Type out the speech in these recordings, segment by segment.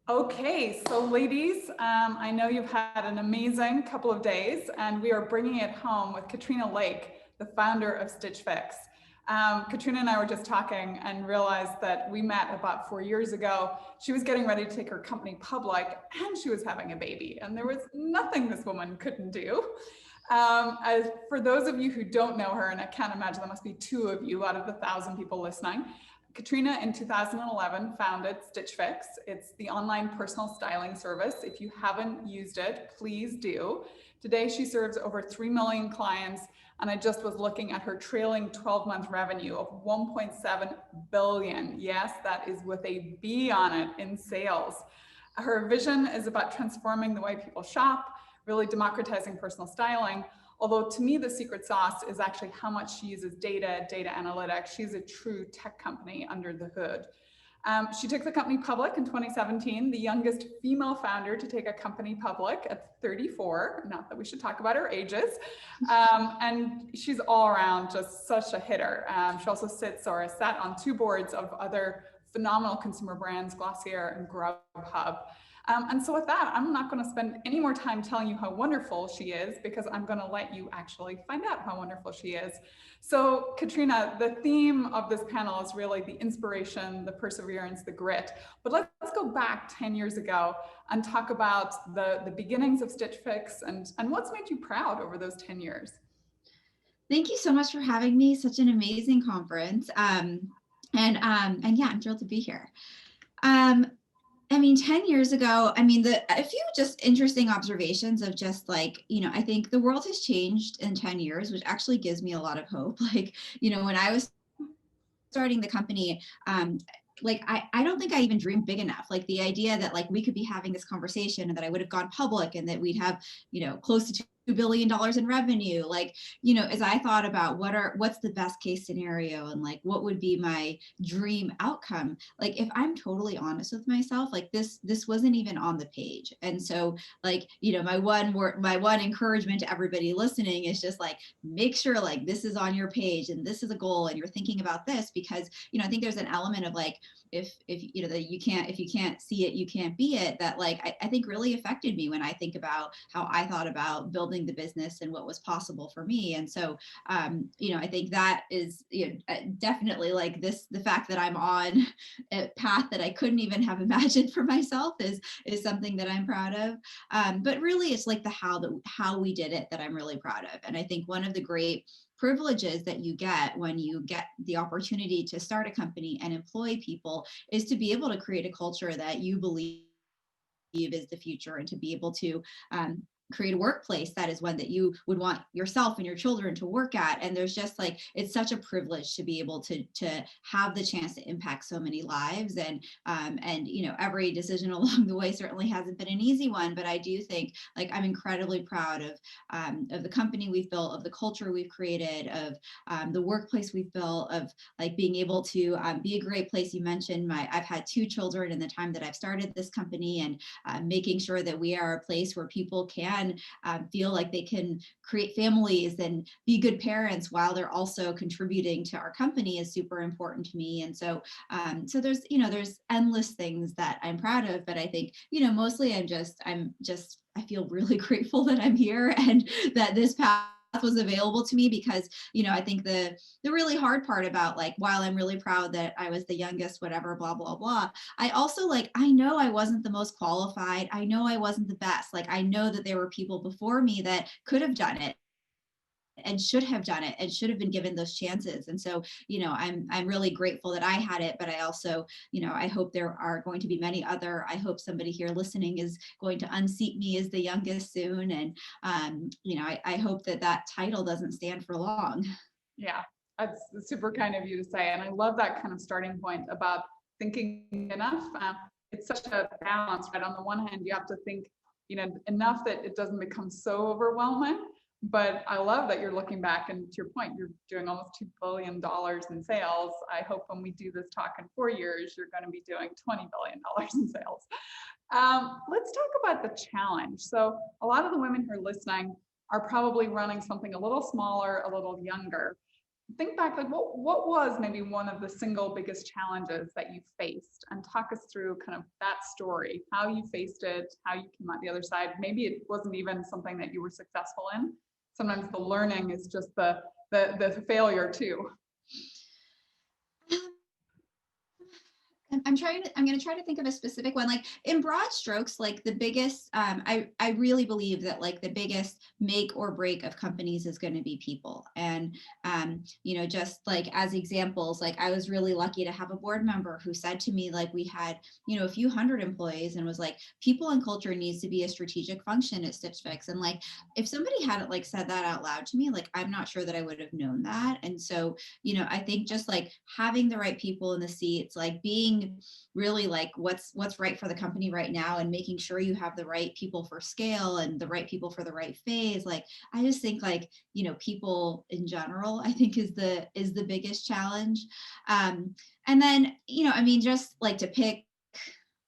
Okay, so ladies, I know you've had an amazing couple of days, and we are bringing it home with Katrina Lake, the founder of Stitch Fix. Katrina and I were just talking and realized that we met about 4 years ago. She was getting ready to take her company public, and she was having a baby, and there was nothing this woman couldn't do. For those of you who don't know her, and I can't imagine there must be two of you out of the 1,000 people listening, Katrina in 2011 founded Stitch Fix. It's the online personal styling service. If you haven't used it, please do. Today, she serves over 3 million clients, and I just was looking at her trailing 12-month revenue of 1.7 billion. Yes, that is with a B on it in sales. Her vision is about transforming the way people shop, really democratizing personal styling. Although to me, the secret sauce is actually how much she uses data analytics. She's a true tech company under the hood. She took the company public in 2017, the youngest female founder to take a company public at 34. Not that we should talk about her ages. And she's all around just such a hitter. She also sat on two boards of other phenomenal consumer brands, Glossier and Grubhub. And so with that, I'm not going to spend any more time telling you how wonderful she is, because I'm going to let you actually find out how wonderful she is. So Katrina, the theme of this panel is really the inspiration, the perseverance, the grit. But let's go back 10 years ago and talk about the beginnings of Stitch Fix and what's made you proud over those 10 years. Thank you so much for having me. Such an amazing conference. And yeah, I'm thrilled to be here. I mean, 10 years ago, I mean, a few just interesting observations of just like, I think the world has changed in 10 years, which actually gives me a lot of hope. Like, when I was starting the company, like, I don't think I even dreamed big enough. Like the idea that like we could be having this conversation and that I would have gone public and that we'd have, close to $2 billion in revenue. Like, as I thought about what's the best case scenario and like, what would be my dream outcome? Like, if I'm totally honest with myself, like this wasn't even on the page. And so like, my one encouragement to everybody listening is just like, make sure like this is on your page and this is a goal and you're thinking about this, because, I think there's an element of like, if you can't see it, you can't be it, that like I think really affected me when I think about how I thought about building the business and what was possible for me. And so I think that is definitely like the fact that I'm on a path that I couldn't even have imagined for myself is something that I'm proud of. But really it's like the how we did it that I'm really proud of. And I think one of the great privileges that you get when you get the opportunity to start a company and employ people is to be able to create a culture that you believe is the future, and to be able to create a workplace that is one that you would want yourself and your children to work at. And there's just like, it's such a privilege to be able to have the chance to impact so many lives. And every decision along the way certainly hasn't been an easy one, but I do think like I'm incredibly proud of the company we've built, of the culture we've created, of the workplace we've built, of like being able to be a great place. You mentioned I've had 2 children in the time that I've started this company, and making sure that we are a place where people can feel like they can create families and be good parents while they're also contributing to our company is super important to me. And so there's endless things that I'm proud of, but I think mostly I feel really grateful that I'm here and that this path was available to me, because I think the really hard part about like, while I'm really proud that I was the youngest, whatever, blah blah blah, I also like, I know I wasn't the most qualified, I know I wasn't the best, like I know that there were people before me that could have done it and should have done it and should have been given those chances. And so I'm really grateful that I had it, but I also I hope there are going to be many other. I hope somebody here listening is going to unseat me as the youngest soon, and I hope that title doesn't stand for long. Yeah, that's super kind of you to say. And I love that kind of starting point about thinking enough. It's such a balance, right? On the one hand, you have to think, enough that it doesn't become so overwhelming. But I love that you're looking back, and to your point, you're doing almost $2 billion in sales. I hope when we do this talk in 4 years, you're going to be doing $20 billion in sales. Let's talk about the challenge. So a lot of the women who are listening are probably running something a little smaller, a little younger. think back, like what was maybe one of the single biggest challenges that you faced, and talk us through kind of that story, how you faced it, how you came out the other side. Maybe it wasn't even something that you were successful in. Sometimes the learning is just the failure too. I'm going to try to think of a specific one. Like in broad strokes, like the biggest, I really believe that like the biggest make or break of companies is going to be people. And, just like as examples, like I was really lucky to have a board member who said to me, like we had, a few hundred employees and was like, people and culture needs to be a strategic function at Stitch Fix. And like, if somebody had like said that out loud to me, like, I'm not sure that I would have known that. And so, I think just like having the right people in the seats, like being really like what's right for the company right now and making sure you have the right people for scale and the right people for the right phase. Like I just think like people in general I think is the biggest challenge. And then just like to pick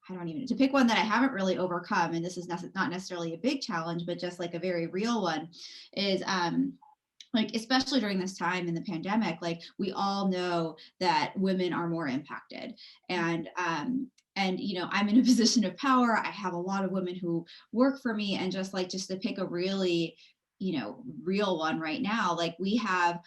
one that I haven't really overcome, and this is not necessarily a big challenge but just like a very real one, is like especially during this time in the pandemic, like we all know that women are more impacted, and I'm in a position of power. I have a lot of women who work for me, and just to pick a really real one right now, like we have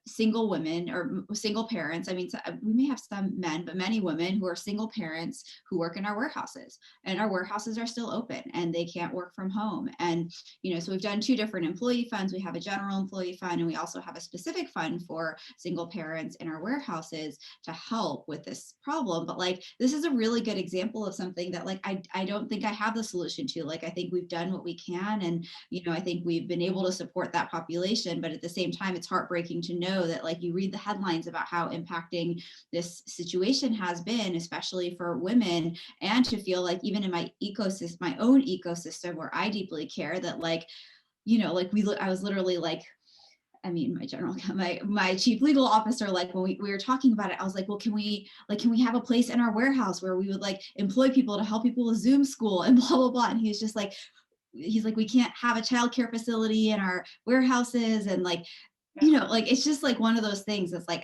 single women or single parents. I mean, we may have some men, but many women who are single parents who work in our warehouses, and our warehouses are still open and they can't work from home. And, so we've done two different employee funds. We have a general employee fund, and we also have a specific fund for single parents in our warehouses to help with this problem. But like, this is a really good example of something that like, I don't think I have the solution to. Like, I think we've done what we can. And, I think we've been able to support that population, but at the same time, it's heartbreaking to know that like you read the headlines about how impacting this situation has been, especially for women, and to feel like even in my ecosystem, my own ecosystem where I deeply care, that like, I was literally like, my chief legal officer, like when we were talking about it, I was like, well, can we have a place in our warehouse where we would like employ people to help people with Zoom school and blah, blah, blah. And he was just like, we can't have a childcare facility in our warehouses. And like, like, it's just like one of those things that's like,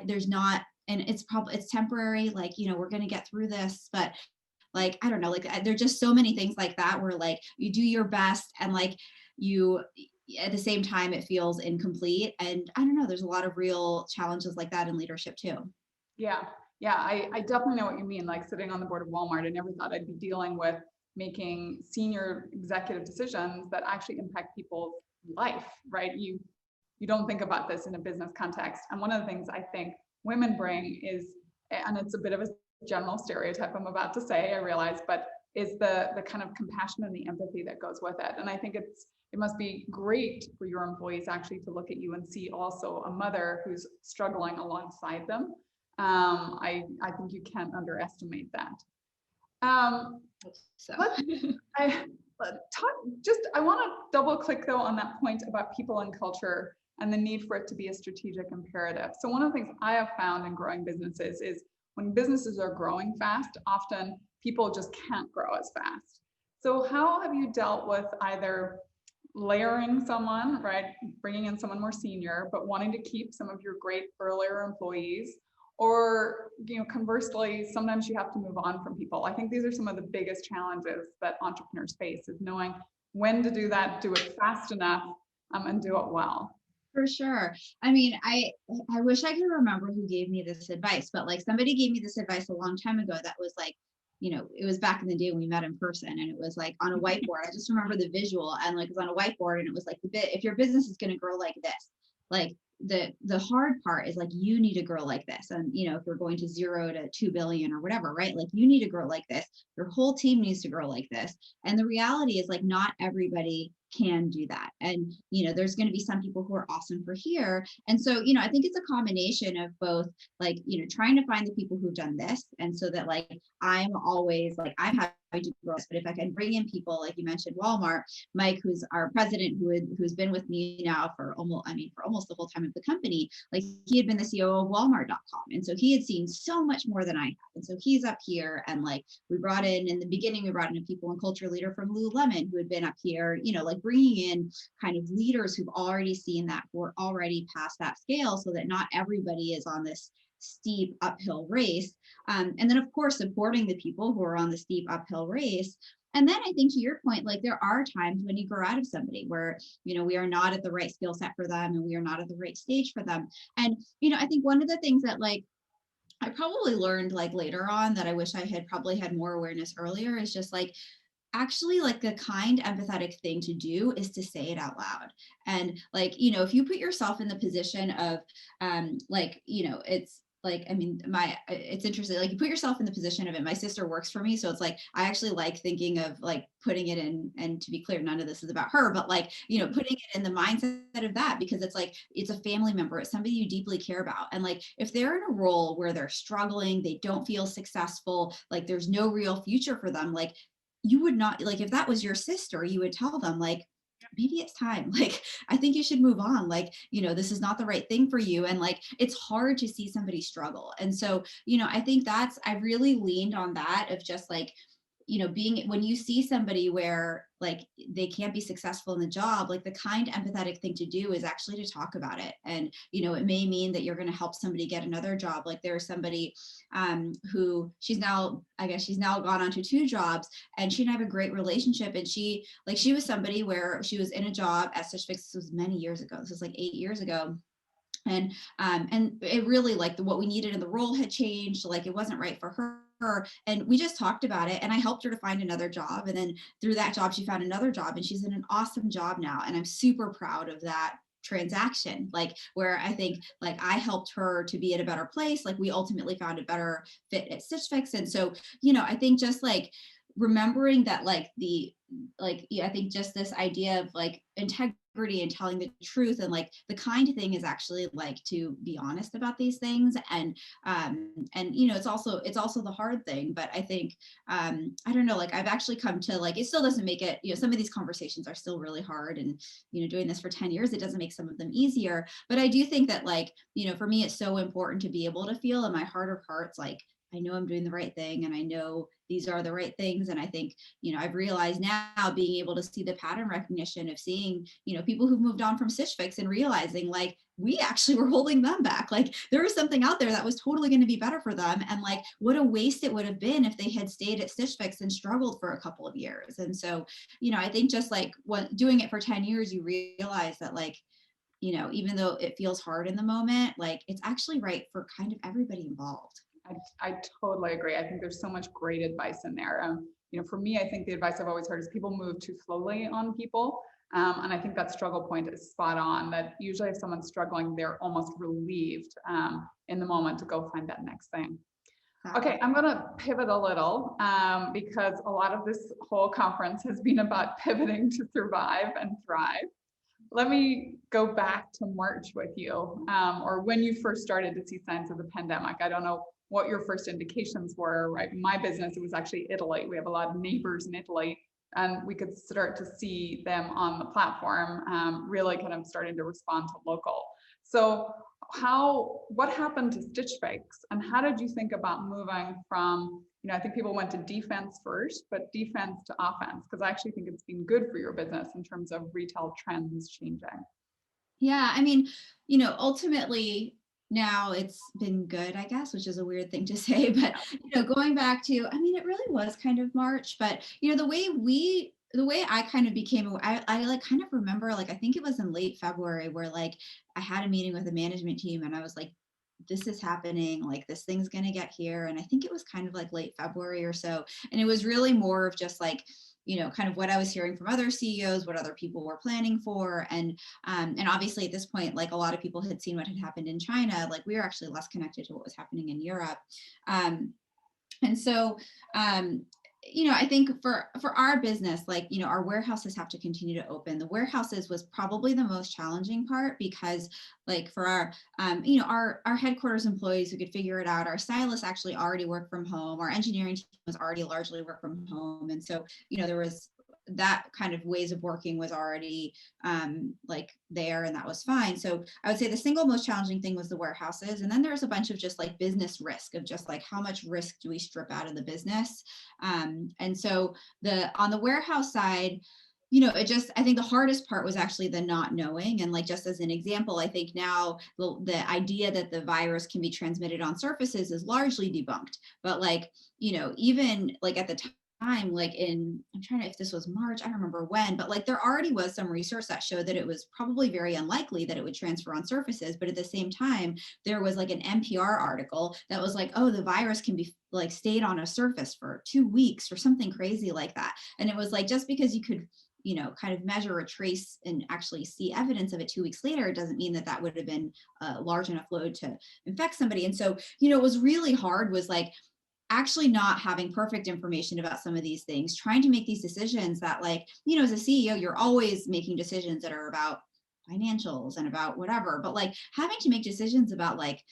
there's not, and it's temporary, like, we're going to get through this, but like, I don't know, like there's just so many things like that where like you do your best and like you, at the same time, it feels incomplete. And I don't know, there's a lot of real challenges like that in leadership too. Yeah. I definitely know what you mean. Like sitting on the board of Walmart, I never thought I'd be dealing with making senior executive decisions that actually impact people's life, right? You don't think about this in a business context. And one of the things I think women bring is, and it's a bit of a general stereotype I'm about to say, I realize, but is the kind of compassion and the empathy that goes with it. And I think it must be great for your employees actually to look at you and see also a mother who's struggling alongside them. I think you can't underestimate that. So I want to double click though on that point about people and culture and the need for it to be a strategic imperative. So one of the things I have found in growing businesses is when businesses are growing fast, often people just can't grow as fast. So how have you dealt with either layering someone, right, bringing in someone more senior, but wanting to keep some of your great earlier employees, or conversely, sometimes you have to move on from people? I think these are some of the biggest challenges that entrepreneurs face, is knowing when to do that, do it fast enough, and do it well. For sure. I mean, I wish I could remember who gave me this advice, but like somebody gave me this advice a long time ago that was like, it was back in the day when we met in person, and it was like on a whiteboard. I just remember the visual, and like it was on a whiteboard, and it was like if your business is going to grow like this, like the hard part is like you need to grow like this. And if we're going to 0 to 2 billion or whatever, right, like you need to grow like this, your whole team needs to grow like this. And the reality is like not everybody can do that. And there's going to be some people who are awesome for here. And so I think it's a combination of both, like trying to find the people who've done this, and so that like I'm always like, I've had I do grow, but if I can bring in people like you mentioned, Walmart, Mike, who's our president, who's been with me now for almost the whole time of the company, like he had been the CEO of Walmart.com. And so he had seen so much more than I have. And so he's up here, and like in the beginning, we brought in a people and culture leader from Lululemon who had been up here, like bringing in kind of leaders who've already seen that, who are already past that scale, so that not everybody is on this steep uphill race. And then of course, supporting the people who are on the steep uphill race. And then I think to your point, like there are times when you grow out of somebody where, we are not at the right skill set for them and we are not at the right stage for them. And, I think one of the things that like I probably learned like later on that I wish I had probably had more awareness earlier is just like, actually like the kind empathetic thing to do is to say it out loud. And like, if you put yourself in the position of it's like, it's interesting, like you put yourself in the position of it. My sister works for me, so it's like I actually like thinking of like putting it in, and to be clear, none of this is about her, but like, putting it in the mindset of that, because it's like it's a family member, it's somebody you deeply care about. And like if they're in a role where they're struggling, they don't feel successful, like there's no real future for them, like you would not, like if that was your sister, you would tell them like, maybe it's time, like I think you should move on, like this is not the right thing for you. And like it's hard to see somebody struggle. And so I think I really leaned on that of just like being, when you see somebody where like they can't be successful in the job, like the kind empathetic thing to do is actually to talk about it. And it may mean that you're going to help somebody get another job. Like there's somebody who she's now gone on to 2 jobs, and she and I have a great relationship. And she was somebody where she was in a job at Stitch Fix. This was many years ago. This was like 8 years ago. And it really, like what we needed in the role had changed, like it wasn't right for her. And we just talked about it, and I helped her to find another job. And then through that job, she found another job, and she's in an awesome job now. And I'm super proud of that transaction, like where I think like I helped her to be at a better place. Like we ultimately found a better fit at Stitch Fix. And so, I think just like remembering that I think just this idea of like integrity and telling the truth, and like the kind thing is actually like to be honest about these things. And it's also the hard thing. But I think I don't know, like I've actually come to like, it still doesn't make it, some of these conversations are still really hard, and doing this for 10 years, it doesn't make some of them easier. But I do think that like, for me, it's so important to be able to feel in my heart of hearts, like I know I'm doing the right thing, and I know these are the right things. And I think, I've realized now, being able to see the pattern recognition of seeing, people who've moved on from Stitch Fix and realizing like we actually were holding them back. Like there was something out there that was totally going to be better for them. And like what a waste it would have been if they had stayed at Stitch Fix and struggled for a couple of years. And so, I think just like doing it for 10 years, you realize that like, even though it feels hard in the moment, like it's actually right for kind of everybody involved. I totally agree. I think there's so much great advice in there. For me, I think the advice I've always heard is people move too slowly on people. And I think that struggle point is spot on, that usually if someone's struggling, they're almost relieved in the moment to go find that next thing. Okay, I'm going to pivot a little because a lot of this whole conference has been about pivoting to survive and thrive. Let me go back to March with you, or when you first started to see signs of the pandemic. I don't know what your first indications were, right? My business, it was actually Italy. We have a lot of neighbors in Italy, and we could start to see them on the platform really kind of starting to respond to local. So what happened to Stitch Fix, and how did you think about moving from, I think people went to defense first, but defense to offense? Because I actually think it's been good for your business in terms of retail trends changing. Yeah, ultimately now it's been good, I guess, which is a weird thing to say, but going back to, it really was kind of March, but the way I kind of became, I like kind of remember, like, I think it was in late February where like I had a meeting with the management team, and I was like, this is happening, like this thing's going to get here. And I think it was kind of like late February or so. And it was really more of just like, kind of what I was hearing from other CEOs, what other people were planning for. And obviously at this point, like a lot of people had seen what had happened in China, like we were actually less connected to what was happening in Europe. And so, I think for our business, like, our warehouses have to continue to open. The warehouses was probably the most challenging part because, like, for our headquarters employees who could figure it out, our stylists actually already work from home. Our engineering team was already largely work from home. And so, there was that kind of ways of working was already like there, and that was fine. So I would say the single most challenging thing was the warehouses. And then there's a bunch of just like business risk of just like how much risk do we strip out of the business. And so on the warehouse side, I think the hardest part was actually the not knowing. And like, just as an example, I think now the idea that the virus can be transmitted on surfaces is largely debunked. But like, even like at the time, like I'm trying to, if this was March, I don't remember when, but like there already was some research that showed that it was probably very unlikely that it would transfer on surfaces. But at the same time, there was like an NPR article that was like, oh, the virus can be like stayed on a surface for 2 weeks or something crazy like that. And it was like, just because you could kind of measure or trace and actually see evidence of it 2 weeks later, it doesn't mean that that would have been a large enough load to infect somebody. And so, it was really hard was like actually not having perfect information about some of these things, trying to make these decisions that like, as a CEO, you're always making decisions that are about financials and about whatever, but like having to make decisions about like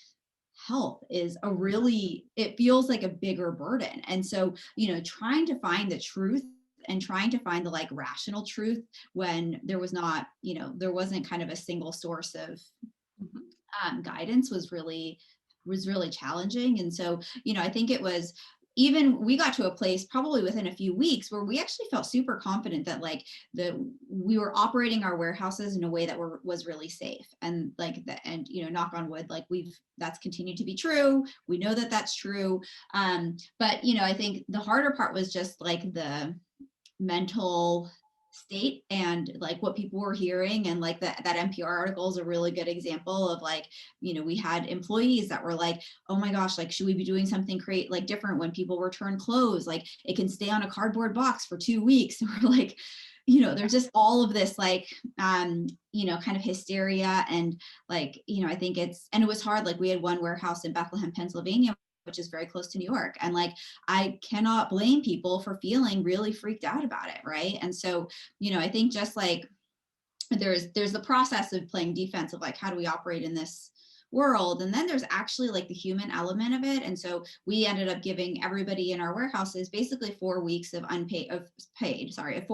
health is it feels like a bigger burden. And so, trying to find the truth and trying to find the like rational truth when there was not, there wasn't kind of a single source of guidance was really challenging. And so, I think it was, even we got to a place probably within a few weeks where we actually felt super confident that like we were operating our warehouses in a way that was really safe. And like and knock on wood, like that's continued to be true. We know that that's true. But I think the harder part was just like the mental state and like what people were hearing. And like that NPR article is a really good example of like, we had employees that were like, oh my gosh, like, should we be doing something like different when people return clothes? Like it can stay on a cardboard box for 2 weeks. Or like, there's just all of this like, kind of hysteria. And like, I think and it was hard. Like we had one warehouse in Bethlehem, Pennsylvania, which is very close to New York. And like, I cannot blame people for feeling really freaked out about it. Right. And so, I think just like there's the process of playing defense of like, how do we operate in this world? And then there's actually like the human element of it. And so we ended up giving everybody in our warehouses basically 4 weeks of 4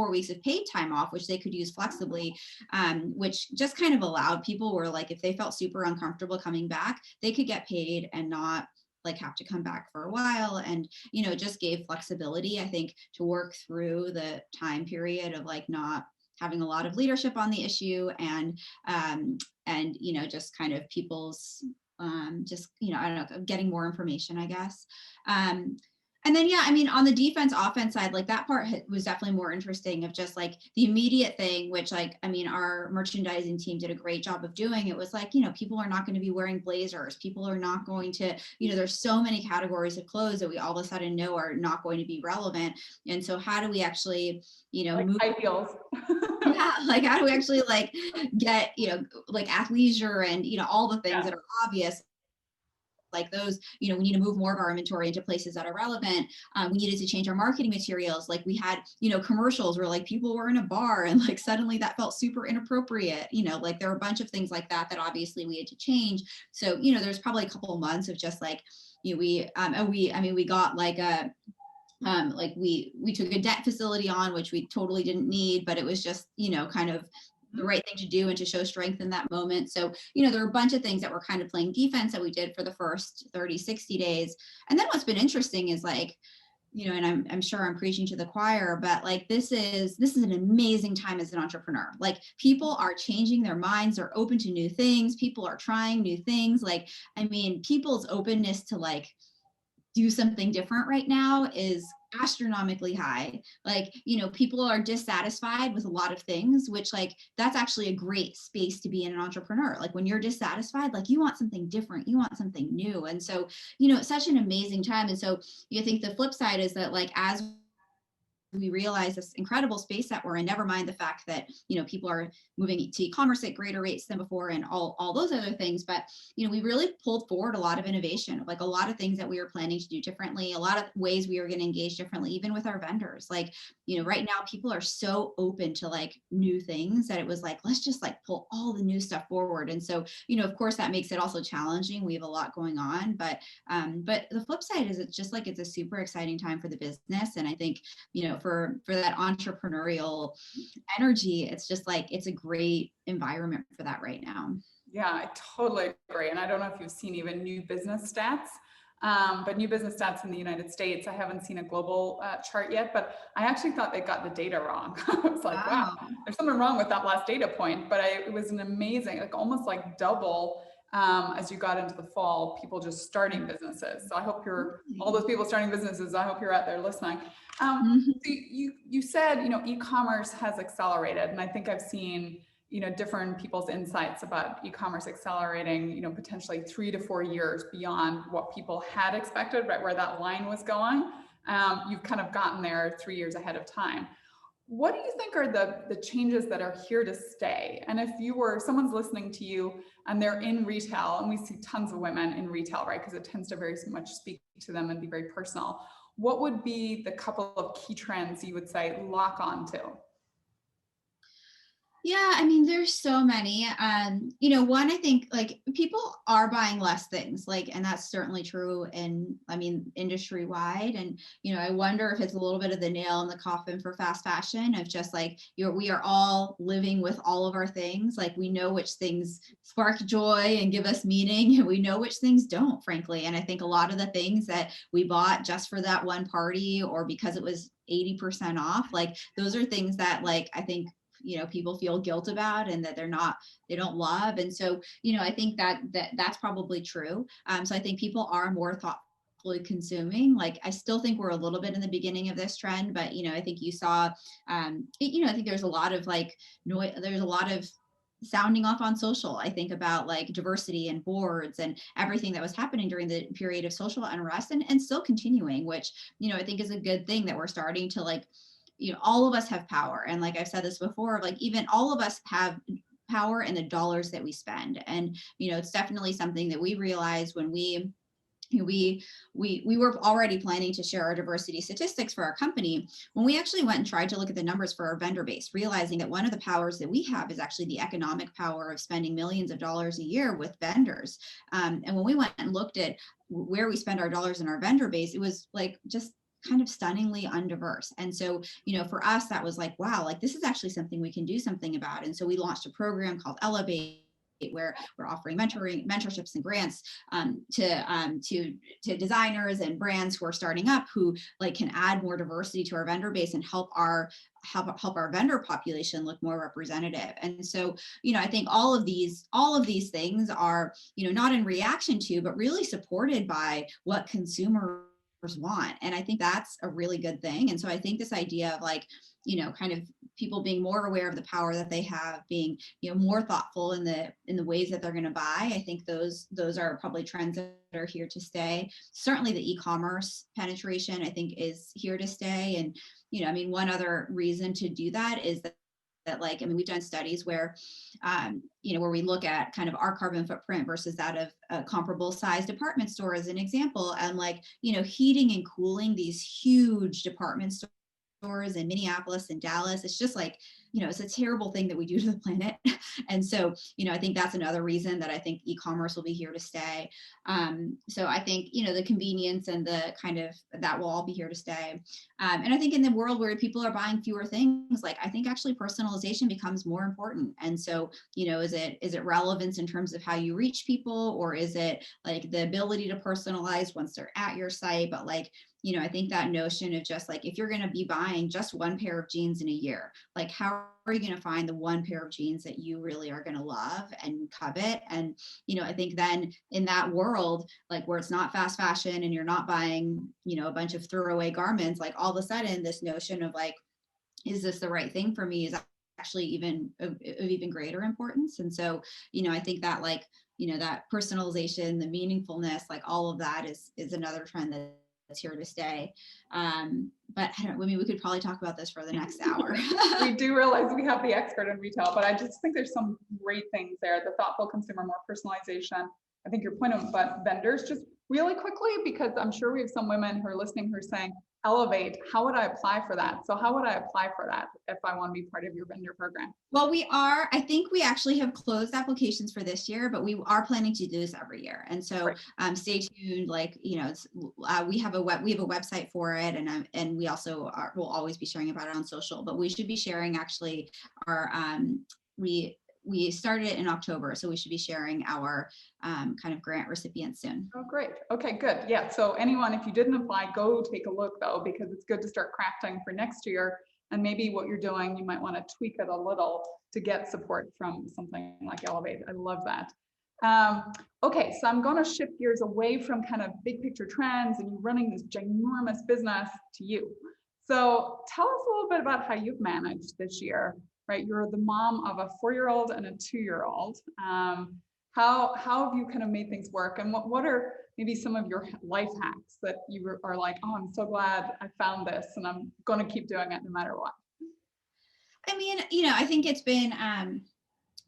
weeks of paid time off, which they could use flexibly, which just kind of allowed people where like, if they felt super uncomfortable coming back, they could get paid and not like have to come back for a while. And it just gave flexibility, I think, to work through the time period of like not having a lot of leadership on the issue. And just kind of people's just I don't know, getting more information, I guess. And then, yeah, I mean, on the defense offense side, like that part was definitely more interesting of just like the immediate thing, which like, I mean, our merchandising team did a great job of doing. It was like, people are not going to be wearing blazers. People are not going to, there's so many categories of clothes that we all of a sudden know are not going to be relevant. And so how do we actually, like move high heels. yeah, like how do we actually like get, like athleisure and, all the things that are obvious, like those, we need to move more of our inventory into places that are relevant. We needed to change our marketing materials. Like we had, commercials where like people were in a bar and like suddenly that felt super inappropriate, like there were a bunch of things like that obviously we had to change. So, there's probably a couple of months of just like, we got like a, like we took a debt facility on, which we totally didn't need, but it was just, kind of the right thing to do and to show strength in that moment. So, there are a bunch of things that were kind of playing defense that we did for the first 30, 60 days. And then what's been interesting is like, and I'm sure I'm preaching to the choir, but like, this is an amazing time as an entrepreneur. Like people are changing their minds. They're open to new things. People are trying new things. Like, I mean, people's openness to like, do something different right now is astronomically high. Like, people are dissatisfied with a lot of things, which like, that's actually a great space to be in an entrepreneur. Like when you're dissatisfied, like you want something different, you want something new. And so, it's such an amazing time. And so you think the flip side is that like, as we realize this incredible space that we're in, never mind the fact that, people are moving to e-commerce at greater rates than before and all those other things. But, we really pulled forward a lot of innovation, like a lot of things that we were planning to do differently, a lot of ways we were going to engage differently, even with our vendors. Like, right now people are so open to like new things that it was like, let's just like pull all the new stuff forward. And so, of course that makes it also challenging. We have a lot going on, but the flip side is it's just like, it's a super exciting time for the business. And I think, for that entrepreneurial energy, it's just like, it's a great environment for that right now. Yeah, I totally agree. And I don't know if you've seen even new business stats, but new business stats in the United States, I haven't seen a global chart yet, but I actually thought they got the data wrong. I was like, wow, there's something wrong with that last data point. But it was an amazing, like almost like double as you got into the fall, people just starting businesses. So I hope all those people starting businesses, I hope you're out there listening. So you said, e-commerce has accelerated, and I think I've seen, different people's insights about e-commerce accelerating, potentially 3 to 4 years beyond what people had expected, right where that line was going. You've kind of gotten there 3 years ahead of time. What do you think are the changes that are here to stay? And if someone's listening to you and they're in retail, and we see tons of women in retail, right? Because it tends to very much speak to them and be very personal. What would be the couple of key trends you would say lock on to? Yeah, I mean, there's so many. One, I think like people are buying less things, like, and that's certainly true in, industry wide. And, I wonder if it's a little bit of the nail in the coffin for fast fashion of just like, we are all living with all of our things. Like we know which things spark joy and give us meaning, and we know which things don't, frankly. And I think a lot of the things that we bought just for that one party or because it was 80% off, like those are things that like, I think, people feel guilt about and that they don't love. And so, I think that's probably true. So I think people are more thoughtfully consuming. Like, I still think we're a little bit in the beginning of this trend, but, I think you saw, I think there's a lot of like noise, there's a lot of sounding off on social, I think about like diversity and boards and everything that was happening during the period of social unrest and still continuing, which, I think is a good thing that we're starting to like, all of us have power. And like I've said this before, like even all of us have power in the dollars that we spend. And, it's definitely something that we realized when we were already planning to share our diversity statistics for our company when we actually went and tried to look at the numbers for our vendor base, realizing that one of the powers that we have is actually the economic power of spending millions of dollars a year with vendors. And when we went and looked at where we spend our dollars in our vendor base, it was like just kind of stunningly undiverse. And so, for us, that was like, wow, like this is actually something we can do something about. And so we launched a program called Elevate, where we're offering mentorships and grants to designers and brands who are starting up, who like can add more diversity to our vendor base and help our vendor population look more representative. And so, I think all of these things are, not in reaction to, but really supported by what consumers want. And I think that's a really good thing. And so I think this idea of like, kind of people being more aware of the power that they have, being, more thoughtful in the ways that they're going to buy. I think those are probably trends that are here to stay. Certainly the e-commerce penetration, I think, is here to stay. And, one other reason to do that is that like, we've done studies where, where we look at kind of our carbon footprint versus that of a comparable size department store as an example. And like, heating and cooling these huge department stores in Minneapolis and Dallas, it's just like, it's a terrible thing that we do to the planet. And so, I think that's another reason that I think e-commerce will be here to stay. So I think, the convenience and the kind of that will all be here to stay. And I think in the world where people are buying fewer things, like I think actually personalization becomes more important. And so, is it relevance in terms of how you reach people, or is it like the ability to personalize once they're at your site? But like, I think that notion of just like, if you're going to be buying just one pair of jeans in a year, like how are you going to find the one pair of jeans that you really are going to love and covet? And, I think then in that world, like where it's not fast fashion and you're not buying, a bunch of throwaway garments, like all of a sudden this notion of like, is this the right thing for me is actually even of even greater importance. And so, I think that like, that personalization, the meaningfulness, like all of that is another trend that's here to stay. But I don't, I mean, we could probably talk about this for the next hour. We do realize we have the expert in retail, but I just think there's some great things there. The thoughtful consumer, more personalization. I think your point about vendors, just really quickly, because I'm sure we have some women who are listening who are saying, Elevate, how would I apply for that? So how would I apply for that if I want to be part of your vendor program? Well, I think we actually have closed applications for this year, but we are planning to do this every year. And so stay tuned, like, you know, it's, we have a website for it. And we also will always be sharing about it on social, but we should be sharing actually our, we started it in October, so we should be sharing our kind of grant recipients soon. Oh, great. Okay, good. Yeah. So anyone, if you didn't apply, go take a look though, because it's good to start crafting for next year. And maybe what you're doing, you might want to tweak it a little to get support from something like Elevate. I love that. Okay, so I'm going to shift gears away from kind of big picture trends and you running this ginormous business to you. So tell us a little bit about how you've managed this year, right? You're the mom of a 4-year-old and a 2-year-old. How have you kind of made things work? And what are maybe some of your life hacks that you are like, oh, I'm so glad I found this and I'm going to keep doing it no matter what? I mean, you know, I think it's been a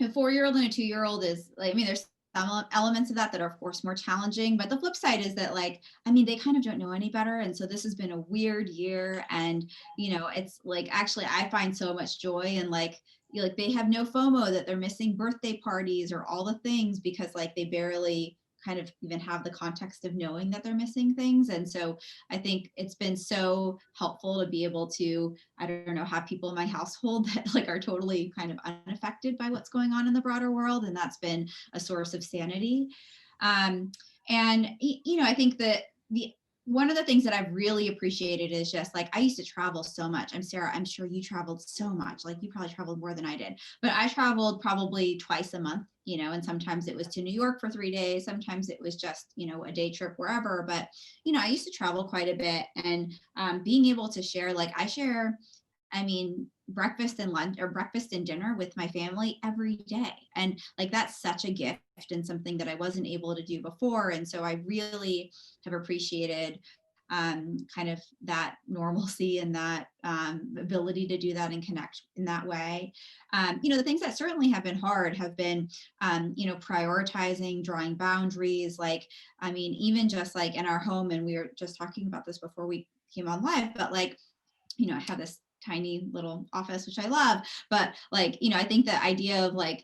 4-year-old and a 2-year-old is like, I mean, there's some elements of that are of course more challenging, but the flip side is that, like, I mean, they kind of don't know any better. And so this has been a weird year. And, you know, it's like, actually, I find so much joy in like they have no FOMO that they're missing birthday parties or all the things because like they barely kind of even have the context of knowing that they're missing things. And so I think it's been so helpful to be able to, I don't know, have people in my household that like are totally kind of unaffected by what's going on in the broader world. And that's been a source of sanity. And, you know, I think that one of the things that I've really appreciated is just like, I used to travel so much. Sarah, I'm sure you traveled so much. Like you probably traveled more than I did, but I traveled probably twice a month, you know, and sometimes it was to New York for 3 days. Sometimes it was just, you know, a day trip wherever, but, you know, I used to travel quite a bit and being able to share, like I mean, breakfast and lunch or breakfast and dinner with my family every day. And like, that's such a gift and something that I wasn't able to do before. And so I really have appreciated kind of that normalcy and that ability to do that and connect in that way. You know, the things that certainly have been hard have been, you know, prioritizing, drawing boundaries. Like, I mean, even just like in our home, and we were just talking about this before we came on live, but like, you know, I have this tiny little office, which I love, but like, you know, I think the idea of like,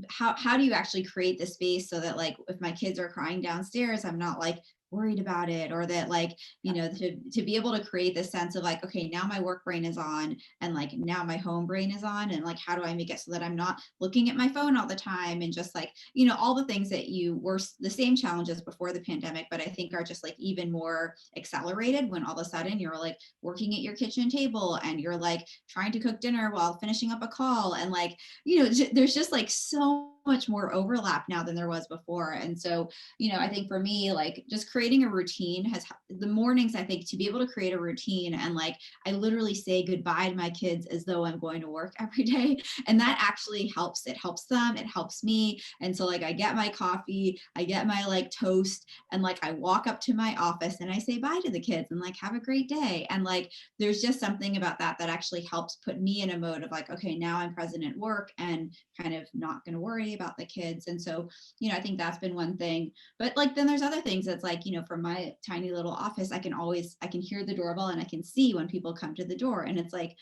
how do you actually create the space so that like, if my kids are crying downstairs, I'm not like worried about it, or that like, you know, to be able to create this sense of like, okay, now my work brain is on and like now my home brain is on, and like, how do I make it so that I'm not looking at my phone all the time, and just like, you know, all the things that were the same challenges before the pandemic, but I think are just like even more accelerated when all of a sudden you're like working at your kitchen table and you're like trying to cook dinner while finishing up a call, and like, you know, there's just like so much more overlap now than there was before. And so, you know, I think for me, like just creating a routine has the mornings, I think, to be able to create a routine, and like I literally say goodbye to my kids as though I'm going to work every day, and that actually helps. It helps them, it helps me. And so like I get my coffee, I get my like toast, and like I walk up to my office and I say bye to the kids and like have a great day. And like there's just something about that actually helps put me in a mode of like, okay, now I'm present at work and kind of not going to worry about the kids. And so, you know, I think that's been one thing. But like then there's other things that's like, you know, from my tiny little office, I can hear the doorbell and I can see when people come to the door, and it's like,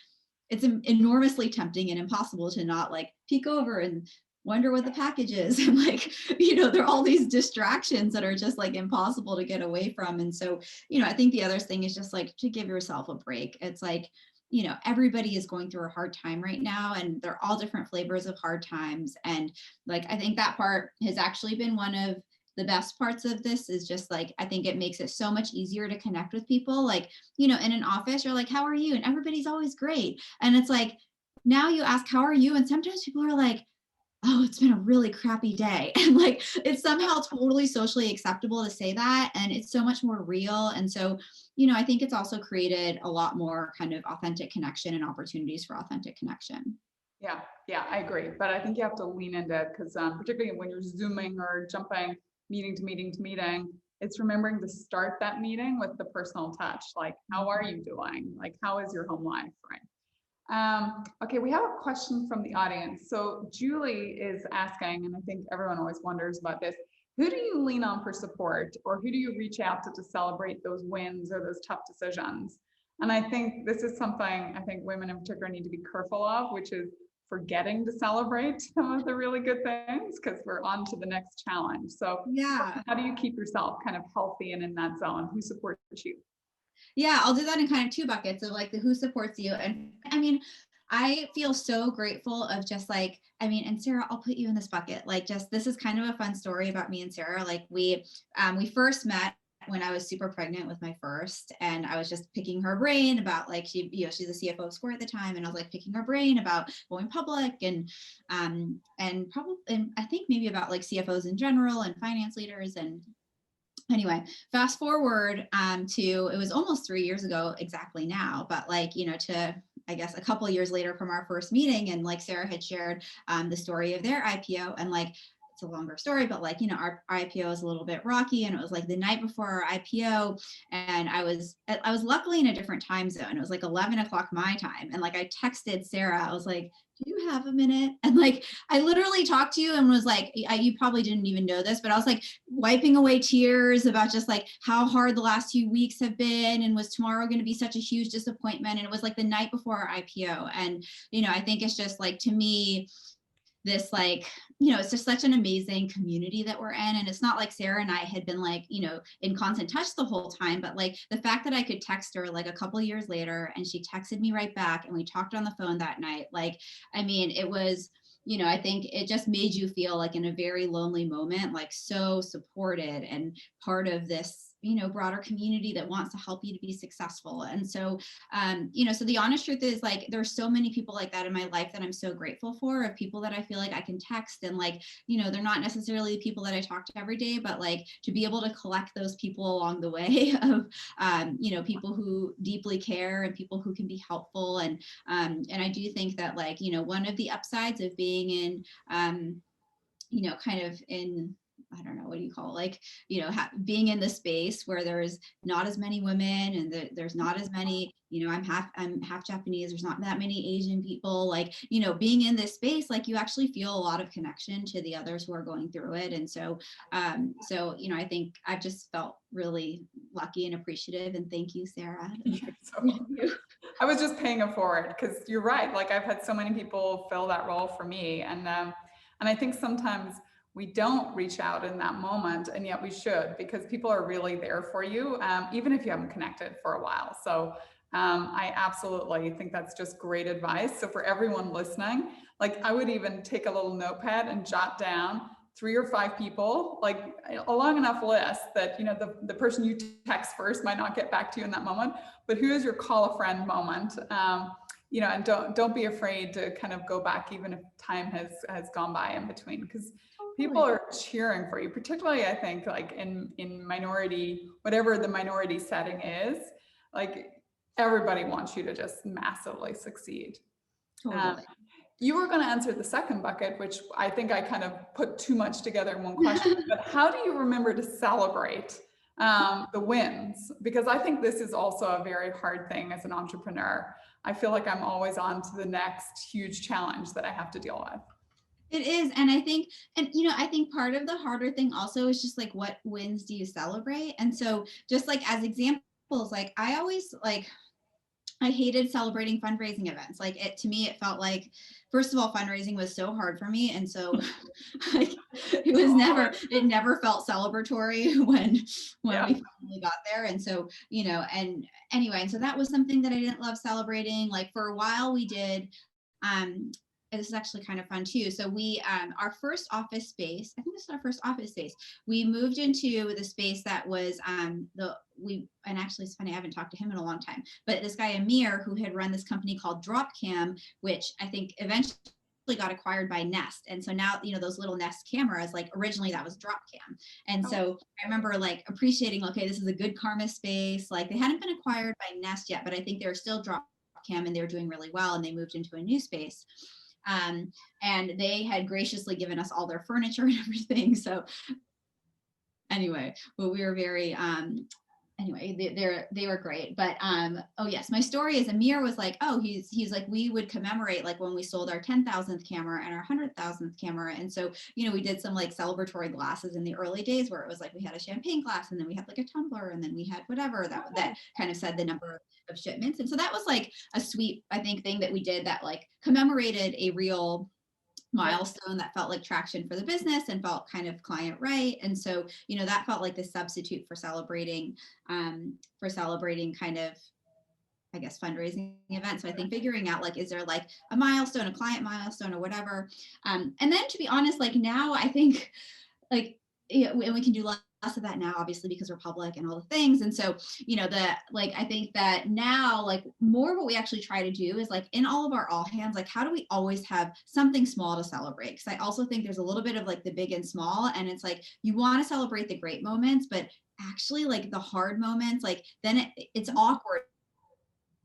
it's enormously tempting and impossible to not like peek over and wonder what the package is. And like, you know, there are all these distractions that are just like impossible to get away from. And so, you know, I think the other thing is just like to give yourself a break. It's like, you know, everybody is going through a hard time right now, and they're all different flavors of hard times. And like, I think that part has actually been one of the best parts of this, is just like, I think it makes it so much easier to connect with people. Like, you know, in an office, you're like, how are you? And everybody's always great. And it's like, now you ask, how are you? And sometimes people are like, oh, it's been a really crappy day. And like, it's somehow totally socially acceptable to say that. And it's so much more real. And so, you know, I think it's also created a lot more kind of authentic connection and opportunities for authentic connection. Yeah, I agree. But I think you have to lean into it because particularly when you're Zooming or jumping meeting to meeting to meeting, it's remembering to start that meeting with the personal touch, like, how are you doing? Like, how is your home life, right? Okay, we have a question from the audience. So Julie is asking, and I think everyone always wonders about this, who do you lean on for support, or who do you reach out to celebrate those wins or those tough decisions? And I think this is something I think women in particular need to be careful of, which is forgetting to celebrate some of the really good things because we're on to the next challenge. So Yeah. how do you keep yourself kind of healthy and in that zone? Who supports you? Yeah, I'll do that in kind of two buckets of like the who supports you. And I mean, I feel so grateful of just like, I mean, and Sarah, I'll put you in this bucket. Like just this is kind of a fun story about me and Sarah. Like we first met when I was super pregnant with my first, and I was just picking her brain about like she's the CFO of Square at the time, and I was like picking her brain about going public and probably and I think maybe about like CFOs in general and finance leaders. And anyway, fast forward to it was almost 3 years ago exactly now, but like, you know, to I guess a couple of years later from our first meeting, and like Sarah had shared the story of their IPO, and like it's a longer story, but like, you know, our IPO is a little bit rocky, and it was like the night before our IPO, and I was luckily in a different time zone. It was like 11 o'clock my time, and like I texted Sarah, I was like, do you have a minute? And like I literally talked to you and was like, you probably didn't even know this, but I was like wiping away tears about just like how hard the last 2 weeks have been, and was tomorrow going to be such a huge disappointment. And it was like the night before our IPO. And, you know, I think it's just like, to me, this like, you know, it's just such an amazing community that we're in. And it's not like Sarah and I had been like, you know, in constant touch the whole time, but like the fact that I could text her like a couple of years later and she texted me right back and we talked on the phone that night. Like, I mean, it was, you know, I think it just made you feel like in a very lonely moment, like so supported and part of this, you know, broader community that wants to help you to be successful. And so, you know, so the honest truth is like, there's so many people like that in my life that I'm so grateful for, of people that I feel like I can text, and like, you know, they're not necessarily the people that I talk to every day, but like to be able to collect those people along the way of, you know, people who deeply care and people who can be helpful. And I do think that like, you know, one of the upsides of being in, you know, kind of in, I don't know, what do you call it? Like, you know, being in the space where there's not as many women, and there's not as many, you know, I'm half Japanese. There's not that many Asian people. Like, you know, being in this space, like you actually feel a lot of connection to the others who are going through it. And so, you know, I think I've just felt really lucky and appreciative. And thank you, Sarah. I was just paying it forward because you're right. Like I've had so many people fill that role for me, and I think sometimes we don't reach out in that moment, and yet we should, because people are really there for you, even if you haven't connected for a while. So I absolutely think that's just great advice. So for everyone listening, like I would even take a little notepad and jot down 3 or 5 people, like a long enough list that, you know, the person you text first might not get back to you in that moment, but who is your call a friend moment? You know, and don't be afraid to kind of go back, even if time has gone by in between, because people are cheering for you, particularly I think like in minority, whatever the minority setting is, like everybody wants you to just massively succeed. Totally. You were going to answer the second bucket, which I think I kind of put too much together in one question, but how do you remember to celebrate the wins? Because I think this is also a very hard thing as an entrepreneur. I feel like I'm always on to the next huge challenge that I have to deal with. It is. And I think, and you know, I think part of the harder thing also is just like, what wins do you celebrate? And so just like as examples, like I always like, I hated celebrating fundraising events. Like it, to me, it felt like, first of all, fundraising was so hard for me. And so like, it never felt celebratory when we finally got there. And so, you know, and anyway, and so that was something that I didn't love celebrating. Like for a while we did, and this is actually kind of fun too. So we, our first office space, I think this is our first office space. We moved into the space that was and actually it's funny, I haven't talked to him in a long time, but this guy, Amir, who had run this company called Dropcam, which I think eventually got acquired by Nest. And so now, you know, those little Nest cameras, like originally that was Dropcam. And so I remember like appreciating, okay, this is a good karma space. Like they hadn't been acquired by Nest yet, but I think they were still Dropcam and they were doing really well, and they moved into a new space. And they had graciously given us all their furniture and everything. So anyway, but we were very, anyway, they were great. But oh yes, my story is Amir was like, oh, he's like, we would commemorate like when we sold our 10,000th camera and our 100,000th camera. And so, we did some like celebratory glasses in the early days where it was like we had a champagne glass and then we had like a tumbler and then we had whatever that kind of said the number of shipments. And so that was like a sweet, I think, thing that we did that like commemorated a real milestone that felt like traction for the business and felt kind of client right. And so, that felt like the substitute for celebrating kind of, I guess, fundraising events. So I think figuring out like, is there like a milestone, a client milestone or whatever. And then to be honest, like now I think like, and we can do less of that now, obviously, because we're public and all the things. And so, I think that now, like more what we actually try to do is like in all of our all hands, like how do we always have something small to celebrate? Because I also think there's a little bit of like the big and small, and it's like you want to celebrate the great moments, but actually like the hard moments, like then it's awkward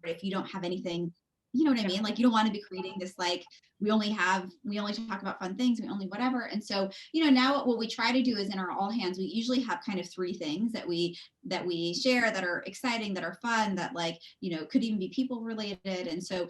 if you don't have anything. You know what I mean? Like you don't want to be creating this like we only talk about fun things, we only whatever. And so, now what we try to do is in our all hands, we usually have kind of three things that we share that are exciting, that are fun, that like, could even be people related. And so,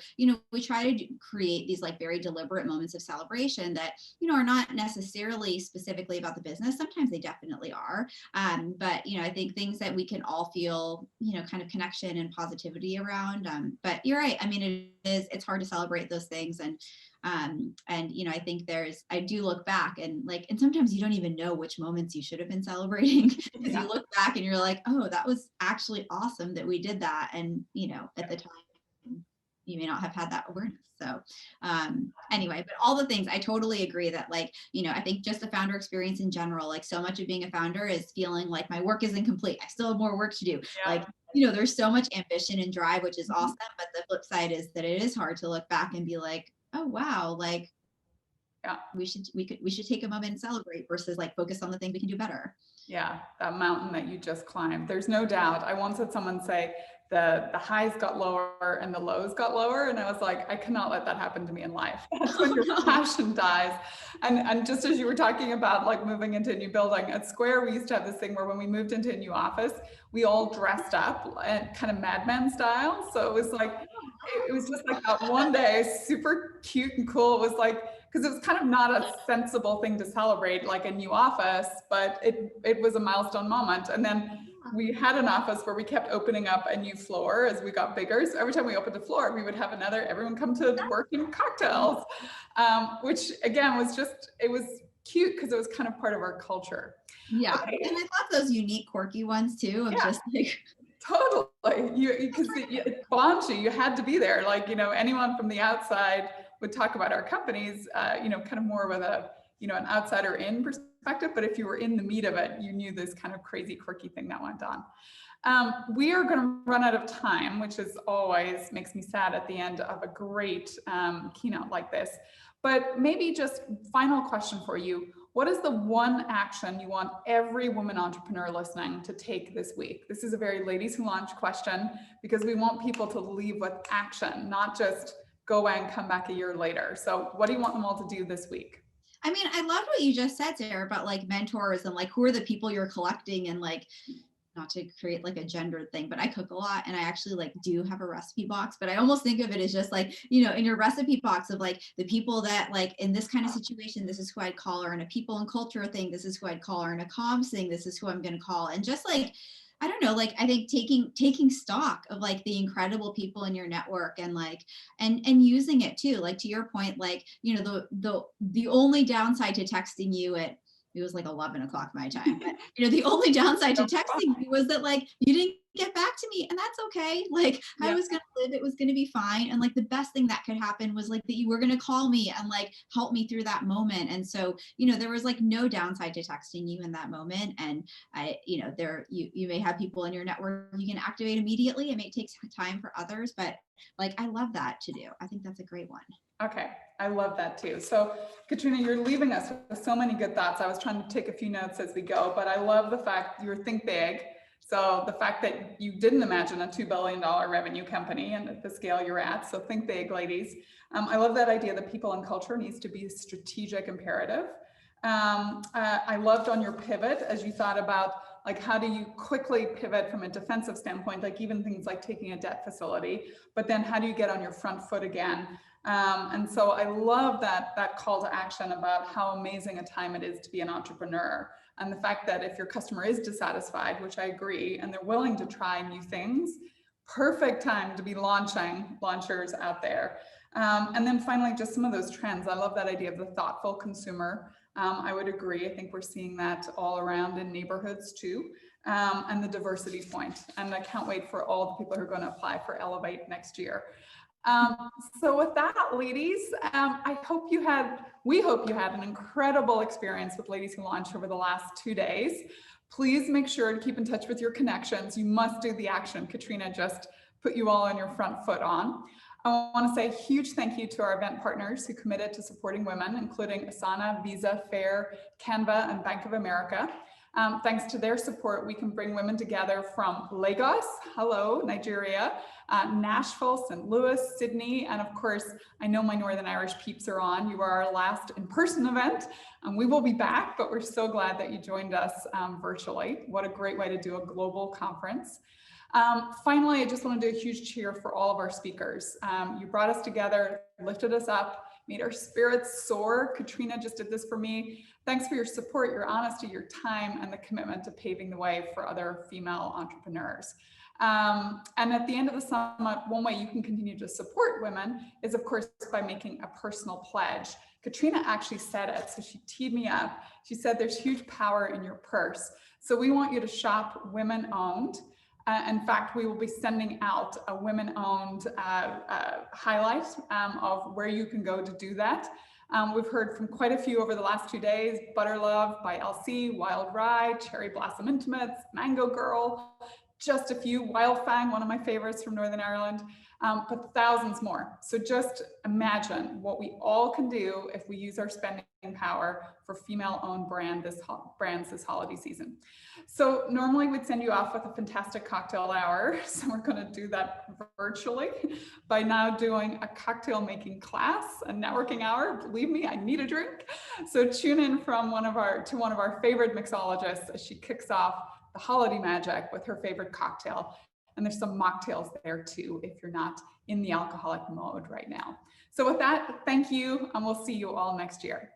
we try to create these like very deliberate moments of celebration that, are not necessarily specifically about the business. Sometimes they definitely are. But, I think things that we can all feel, kind of connection and positivity around. But you're right. I mean, it's hard to celebrate those things. And I think I do look back and sometimes you don't even know which moments you should have been celebrating because you look back and you're like, oh, that was actually awesome that we did that. And, at the time you may not have had that awareness. So anyway, but all the things, I totally agree that I think just the founder experience in general, like so much of being a founder is feeling like my work is incomplete. I still have more work to do. There's so much ambition and drive, which is awesome. But the flip side is that it is hard to look back and be like, oh, wow, we should take a moment and celebrate versus focus on the thing we can do better. Yeah, that mountain that you just climbed. There's no doubt. I once had someone say the highs got lower and the lows got lower. And I was like, I cannot let that happen to me in life. That's when your passion dies. And just as you were talking about moving into a new building, at Square, we used to have this thing where when we moved into a new office, we all dressed up and kind of Mad Men style. So it was just that one day, super cute and cool. It was because it was kind of not a sensible thing to celebrate a new office, but it was a milestone moment. And then we had an office where we kept opening up a new floor as we got bigger. So every time we opened a floor, we would have everyone come to work in cocktails, which again it was cute because it was kind of part of our culture. Yeah, okay. And I thought those unique, quirky ones too, of just totally, because it bonds you. You had to be there. Anyone from the outside would talk about our companies, kind of more with an outsider in perspective. But if you were in the meat of it, you knew this kind of crazy, quirky thing that went on. We are going to run out of time, which is always makes me sad at the end of a great keynote like this. But maybe just final question for you. What is the one action you want every woman entrepreneur listening to take this week? This is a very ladies who launch question because we want people to leave with action, not just go away and come back a year later. So what do you want them all to do this week? I mean, I loved what you just said, Sarah, about mentors and who are the people you're collecting and not to create a gendered thing, but I cook a lot and I actually do have a recipe box, but I almost think of it as just in your recipe box of the people that in this kind of situation, this is who I'd call, or in a people and culture thing, this is who I'd call, or in a comms thing, this is who I'm going to call. And just I don't know, I think taking stock of the incredible people in your network and and using it too, to your point, the only downside to texting you at, it was 11 o'clock my time, but the only downside to texting me was that you didn't get back to me, and that's okay. I was gonna live, it was gonna be fine. And the best thing that could happen was that you were gonna call me and help me through that moment. And so there was no downside to texting you in that moment. And you may have people in your network you can activate immediately. It may take time for others, but I love that to do. I think that's a great one. Okay, I love that too. So Katrina, you're leaving us with so many good thoughts. I was trying to take a few notes as we go, but I love the fact you think big. So the fact that you didn't imagine a $2 billion revenue company and at the scale you're at. So think big, ladies. I love that idea that people and culture needs to be a strategic imperative. I loved on your pivot as you thought about like how do you quickly pivot from a defensive standpoint, like even things like taking a debt facility, but then how do you get on your front foot again? And so I love that call to action about how amazing a time it is to be an entrepreneur. And the fact that if your customer is dissatisfied, which I agree, and they're willing to try new things, perfect time to be launchers out there. And then finally, just some of those trends. I love that idea of the thoughtful consumer. I would agree. I think we're seeing that all around in neighborhoods too, and the diversity point. And I can't wait for all the people who are going to apply for Elevate next year. So with that, ladies, we hope you had an incredible experience with Ladies Who Launch over the last 2 days. Please make sure to keep in touch with your connections. You must do the action Katrina just put you all on your front foot on. I want to say a huge thank you to our event partners who committed to supporting women, including Asana, Visa, Fair, Canva, and Bank of America. Thanks to their support, we can bring women together from Lagos, hello, Nigeria, Nashville, St. Louis, Sydney, and of course, I know my Northern Irish peeps are on. You are our last in-person event, and we will be back, but we're so glad that you joined us virtually. What a great way to do a global conference. Finally, I just want to do a huge cheer for all of our speakers. You brought us together, lifted us up, made our spirits soar. Katrina just did this for me. Thanks for your support, your honesty, your time, and the commitment to paving the way for other female entrepreneurs. And at the end of the summit, one way you can continue to support women is, of course, by making a personal pledge. Katrina actually said it, so she teed me up. She said there's huge power in your purse. So we want you to shop women-owned. In fact, we will be sending out a women-owned highlight of where you can go to do that. We've heard from quite a few over the last 2 days: Butter Love by LC, Wild Rye, Cherry Blossom Intimates, Mango Girl, just a few, Wild Fang, one of my favorites from Northern Ireland, but thousands more. So just imagine what we all can do if we use our spending power for female-owned brands this holiday season. So normally we'd send you off with a fantastic cocktail hour. So we're going to do that virtually by now doing a cocktail making class, a networking hour. Believe me, I need a drink. So tune in from one of our favorite mixologists as she kicks off the holiday magic with her favorite cocktail. And there's some mocktails there too, if you're not in the alcoholic mode right now. So with that, thank you, and we'll see you all next year.